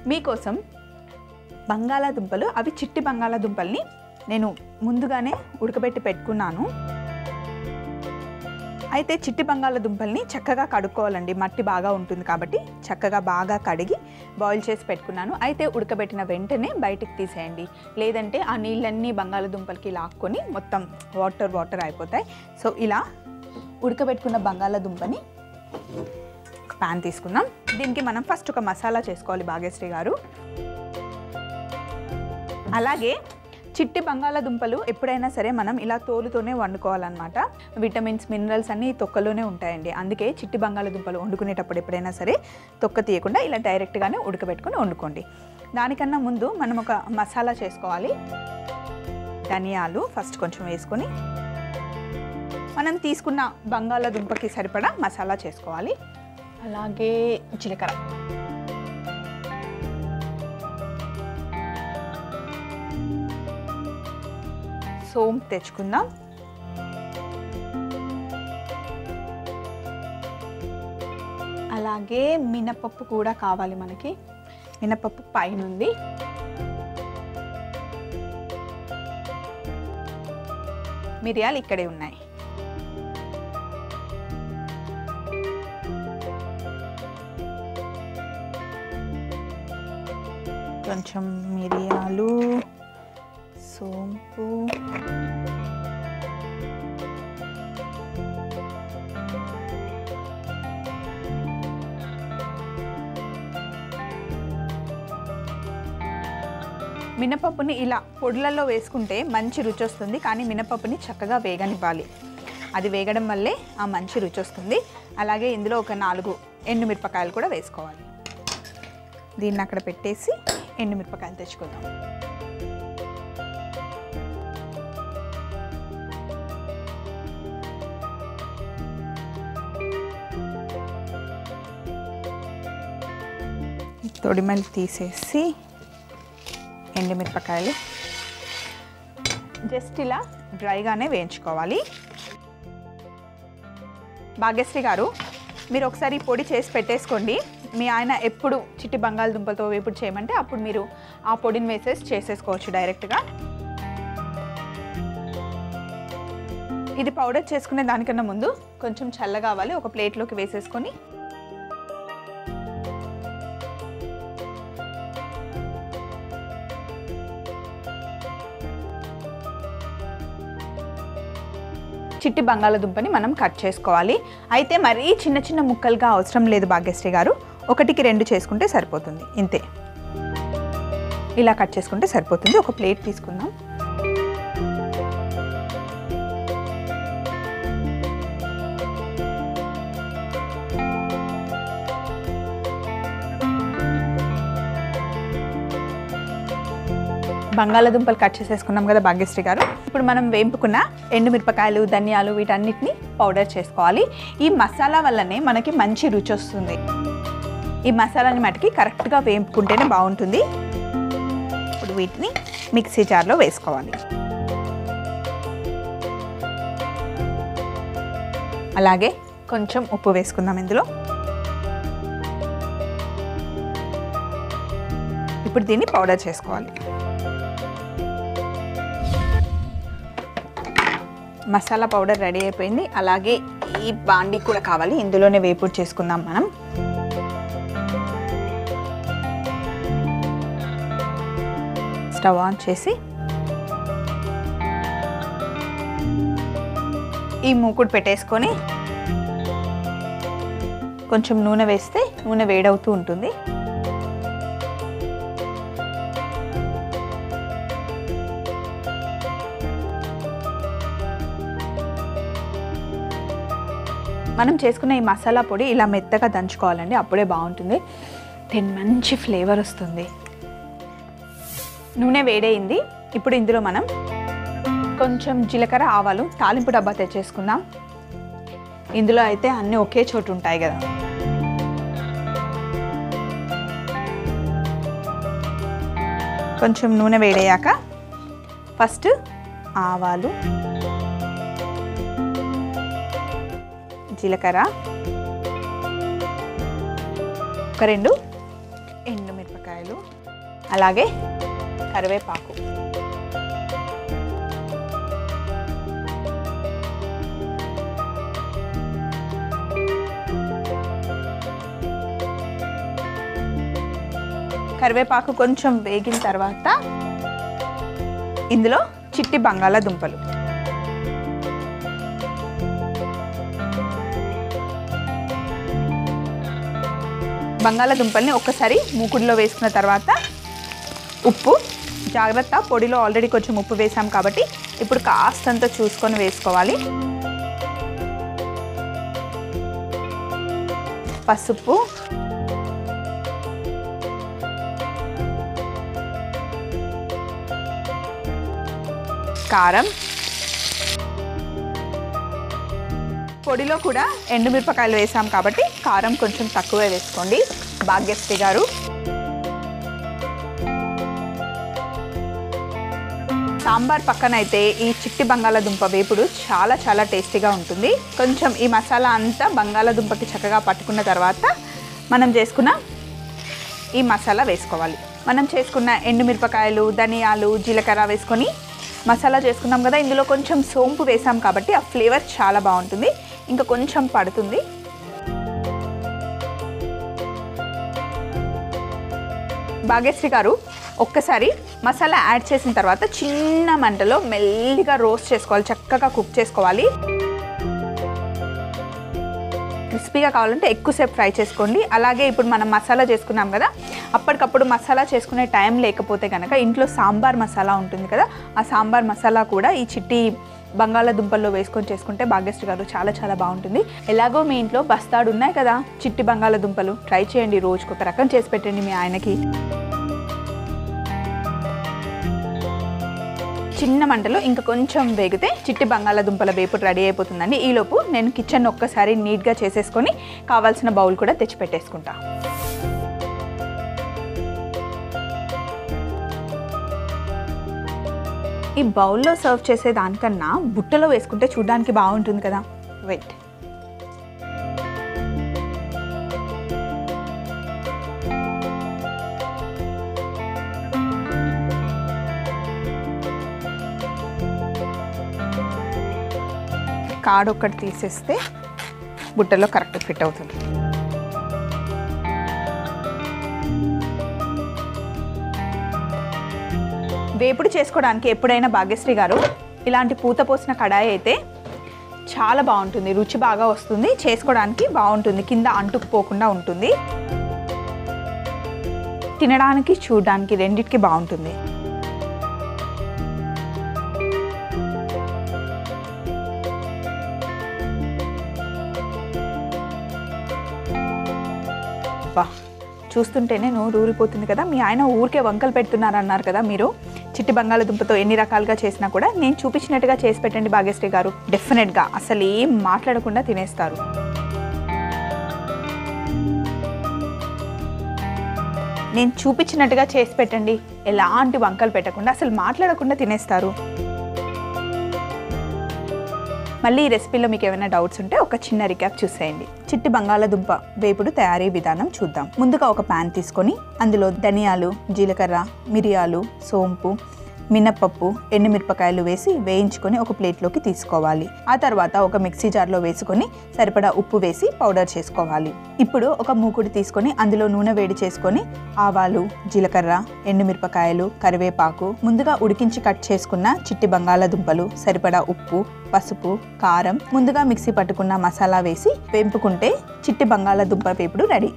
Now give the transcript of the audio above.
మీకోసం బంగాళాదుంపలు, అవి చిట్టి బంగాళాదుంపల్ని నేను ముందుగానే ఉడకబెట్టి పెట్టుకున్నాను. అయితే చిట్టి బంగాళాదుంపల్ని చక్కగా కడుక్కోవాలండి, మట్టి బాగా ఉంటుంది కాబట్టి చక్కగా బాగా కడిగి బాయిల్ చేసి పెట్టుకున్నాను. అయితే ఉడకబెట్టిన వెంటనే బయటికి తీసేయండి, లేదంటే ఆ నీళ్ళన్నీ బంగాళాదుంపలకి లాక్కొని మొత్తం వాటర్ అయిపోతాయి. సో ఇలా ఉడకబెట్టుకున్న బంగాళాదుంపని ఒక ప్యాన్ తీసుకుందాం. దీనికి మనం ఫస్ట్ ఒక మసాలా చేసుకోవాలి భాగ్యశ్రీ గారు. అలాగే చిట్టి బంగాళాదుంపలు ఎప్పుడైనా సరే మనం ఇలా తోలుతోనే వండుకోవాలన్నమాట. విటమిన్స్, మినరల్స్ అన్నీ తొక్కలోనే ఉంటాయండి. అందుకే చిట్టి బంగాళాదుంపలు వండుకునేటప్పుడు ఎప్పుడైనా సరే తొక్క తీయకుండా ఇలా డైరెక్ట్గానే ఉడకబెట్టుకొని వండుకోండి. దానికన్నా ముందు మనం ఒక మసాలా చేసుకోవాలి. ధనియాలు ఫస్ట్ కొంచెం వేసుకొని మనం తీసుకున్న బంగాళాదుంపకి సరిపడా మసాలా చేసుకోవాలి. అలాగే జీలకర్ర, సోంపు తెచ్చుకుందాం. అలాగే మినపప్పు కూడా కావాలి మనకి. మినపప్పు పైన ఉంది. మిరియాలు ఇక్కడే ఉన్నాయి. కొంచెం మిరియాలు, సోంపు, మినపప్పుని ఇలా పొడులలో వేసుకుంటే మంచి రుచి వస్తుంది. కానీ మినపప్పుని చక్కగా వేగనివ్వాలి, అది వేగడం వల్లే ఆ మంచి రుచి వస్తుంది. అలాగే ఇందులో ఒక 4 ఎండుమిరపకాయలు కూడా వేసుకోవాలి. దీన్ని అక్కడ పెట్టేసి ఎండుమిరపకాయలు తెచ్చుకుందాం. తొడిమలు తీసేసి ఎండుమిరపకాయలు జస్ట్ ఇలా డ్రైగానే వేయించుకోవాలి. భాగ్యశ్రీ గారు, మీరు ఒకసారి పొడి చేసి పెట్టేసుకోండి. మీ ఆయన ఎప్పుడు చిట్టి బంగాళదుంపలతో వేపుడు చేయమంటే అప్పుడు మీరు ఆ పొడిని వేసేసి చేసేసుకోవచ్చు డైరెక్ట్గా. ఇది పౌడర్ చేసుకునే దానికన్నా ముందు కొంచెం చల్లగా కావాలి. ఒక ప్లేట్లోకి వేసేసుకొని చిట్టి బంగాళదుంపని మనం కట్ చేసుకోవాలి. అయితే మరీ చిన్న చిన్న ముక్కలుగా అవసరం లేదు భాగ్యశ్రీ గారు, 1కి 2 చేసుకుంటే సరిపోతుంది. ఇంతే, ఇలా కట్ చేసుకుంటే సరిపోతుంది. ఒక ప్లేట్ తీసుకుందాం. బంగాళదుంపలు కట్ చేసేసుకున్నాం కదా భాగ్యశ్రీ గారు. ఇప్పుడు మనం వేపుకున్న ఎండుమిరపకాయలు, ధనియాలు వీటన్నిటిని పౌడర్ చేసుకోవాలి. ఈ మసాలా వల్లనే మనకి మంచి రుచి వస్తుంది. ఈ మసాలాని మటుకి కరెక్ట్గా వేపుకుంటేనే బాగుంటుంది. ఇప్పుడు వీటిని మిక్సీ జార్లో వేసుకోవాలి. అలాగే కొంచెం ఉప్పు వేసుకుందాం ఇందులో. ఇప్పుడు దీన్ని పౌడర్ చేసుకోవాలి. మసాలా పౌడర్ రెడీ అయిపోయింది. అలాగే ఈ బాండీ కూడా కావాలి, ఇందులోనే వేపుడు చేసుకుందాం మనం. స్టవ్ ఆన్ చేసి ఈ మూకుడు పెట్టేసుకొని కొంచెం నూనె వేస్తే నూనె వేడవుతూ ఉంటుంది. మనం చేసుకున్న ఈ మసాలా పొడి ఇలా మెత్తగా దంచుకోవాలండి, అప్పుడే బాగుంటుంది. దీని మంచి ఫ్లేవర్ వస్తుంది. నూనె వేడైంది. ఇప్పుడు ఇందులో మనం కొంచెం జీలకర్ర, ఆవాలు తాలింపు డబ్బా తెచ్చేసుకుందాం. ఇందులో అయితే అన్నీ ఒకే చోటు ఉంటాయి కదా. కొంచెం నూనె వేడయ్యాక ఫస్ట్ ఆవాలు, జీలకర్ర, ఒక 2 ఎండుమిరపకాయలు, ఎండుమిరపకాయలు, అలాగే కరివేపాకు. కరివేపాకు కొంచెం వేగిన తర్వాత ఇందులో చిట్టి బంగాళాదుంపలు, బంగాళాదుంపల్ని ఒక్కసారి మూకుడులో వేసుకున్న తర్వాత ఉప్పు, జాగ్రత్త పొడిలో ఆల్రెడీ కొంచెం ఉప్పు వేసాం కాబట్టి ఇప్పుడు కాస్తంత చూసుకొని వేసుకోవాలి. పసుపు, కారం, పొడిలో కూడా ఎండుమిరపకాయలు వేసాం కాబట్టి కారం కొంచెం తక్కువే వేసుకోండి భాగ్యశ్రీ గారు. సాంబార్ పక్కన అయితే ఈ చిట్టి బంగాళాదుంప వేపుడు చాలా చాలా టేస్టీగా ఉంటుంది. కొంచెం ఈ మసాలా అంతా బంగాళాదుంపకి చక్కగా పట్టుకున్న తర్వాత మనం చేసుకున్న ఈ మసాలా వేసుకోవాలి. మనం చేసుకున్న ఎండుమిరపకాయలు, ధనియాలు, జీలకర్ర వేసుకొని మసాలా చేసుకున్నాం కదా. ఇందులో కొంచెం సోంపు వేసాం కాబట్టి ఆ ఫ్లేవర్ చాలా బాగుంటుంది. ఇంకా కొంచెం పడుతుంది. భాగ్యశ్రీ గారు ఒక్కసారి మసాలా యాడ్ చేసిన తర్వాత చిన్న మంటలో మెల్లిగా రోస్ట్ చేసుకోవాలి, చక్కగా కుక్ చేసుకోవాలి. క్రిస్పీగా కావాలంటే ఎక్కువసేపు ఫ్రై చేసుకోండి. అలాగే ఇప్పుడు మనం మసాలా చేసుకున్నాం కదా, అప్పటికప్పుడు మసాలా చేసుకునే టైం లేకపోతే కనుక ఇంట్లో సాంబార్ మసాలా ఉంటుంది కదా, ఆ సాంబార్ మసాలా కూడా ఈ చిట్టి బంగాళాదుంపల్లో వేసుకొని చేసుకుంటే భాగ్యశ్రీ గారు చాలా చాలా బాగుంటుంది. ఎలాగో మీ ఇంట్లో బస్తాడు ఉన్నాయి కదా చిట్టి బంగాళాదుంపలు, ట్రై చేయండి. రోజుకొక రకం చేసి పెట్టండి మీ ఆయనకి. చిన్న మంటలో ఇంకా కొంచెం వేగితే చిట్టి బంగాళాదుంపల వేపుడు రెడీ అయిపోతుందండి. ఈలోపు నేను కిచెన్ ఒక్కసారి నీట్గా చేసేసుకొని కావాల్సిన బౌల్ కూడా తెచ్చిపెట్టేసుకుంటా. ఈ బౌల్లో సర్వ్ చేసే దానికన్నా బుట్టలో వేసుకుంటే చూడడానికి బాగుంటుంది కదా. వెయిట్, కార్డ్ ఒక్కటి తీసేస్తే బుట్టలో కరెక్ట్ ఫిట్ అవుతుంది. వేపుడు చేసుకోవడానికి ఎప్పుడైనా భాగ్యశ్రీ గారు ఇలాంటి పూత పోసిన కడాయి అయితే చాలా బాగుంటుంది, రుచి బాగా వస్తుంది, చేసుకోవడానికి బాగుంటుంది, కింద అంటుకుపోకుండా ఉంటుంది, తినడానికి చూడడానికి రెండిటికి బాగుంటుంది. చూస్తుంటేనే నోరు ఊరిపోతుంది కదా. మీ ఆయన ఊరికే వంకలు పెడుతున్నారన్నారు కదా మీరు. చిట్టి బంగాళాదుంపతో ఎన్ని రకాలుగా చేసినా కూడా నేను చూపించినట్టుగా చేసి పెట్టండి భాగ్యశ్రీ గారు, డెఫినెట్గా అసలు ఏం మాట్లాడకుండా తినేస్తారు. నేను చూపించినట్టుగా చేసి పెట్టండి, ఎలాంటి వంకలు పెట్టకుండా అసలు మాట్లాడకుండా తినేస్తారు. మళ్ళీ ఈ రెసిపీలో మీకు ఏమైనా డౌట్స్ ఉంటే ఒక చిన్న రికాప్ చూసేయండి. చిట్టి బంగాళాదుంప వేపుడు తయారీ విధానం చూద్దాం. ముందుగా ఒక ప్యాన్ తీసుకొని అందులో ధనియాలు, జీలకర్ర, మిరియాలు, సోంపు, మినప్పప్పు, ఎండుమిరపకాయలు వేసి వేయించుకొని ఒక ప్లేట్లోకి తీసుకోవాలి. ఆ తర్వాత ఒక మిక్సీ జార్లో వేసుకొని సరిపడా ఉప్పు వేసి పౌడర్ చేసుకోవాలి. ఇప్పుడు ఒక మూకుడు తీసుకొని అందులో నూనె వేడి చేసుకొని ఆవాలు, జీలకర్ర, ఎండుమిరపకాయలు, కరివేపాకు, ముందుగా ఉడికించి కట్ చేసుకున్న చిట్టి బంగాళాదుంపలు, సరిపడా ఉప్పు, పసుపు, కారం, ముందుగా మిక్సీ పట్టుకున్న మసాలా వేసి వేపుకుంటే చిట్టి బంగాళాదుంప వేపుడు రెడీ.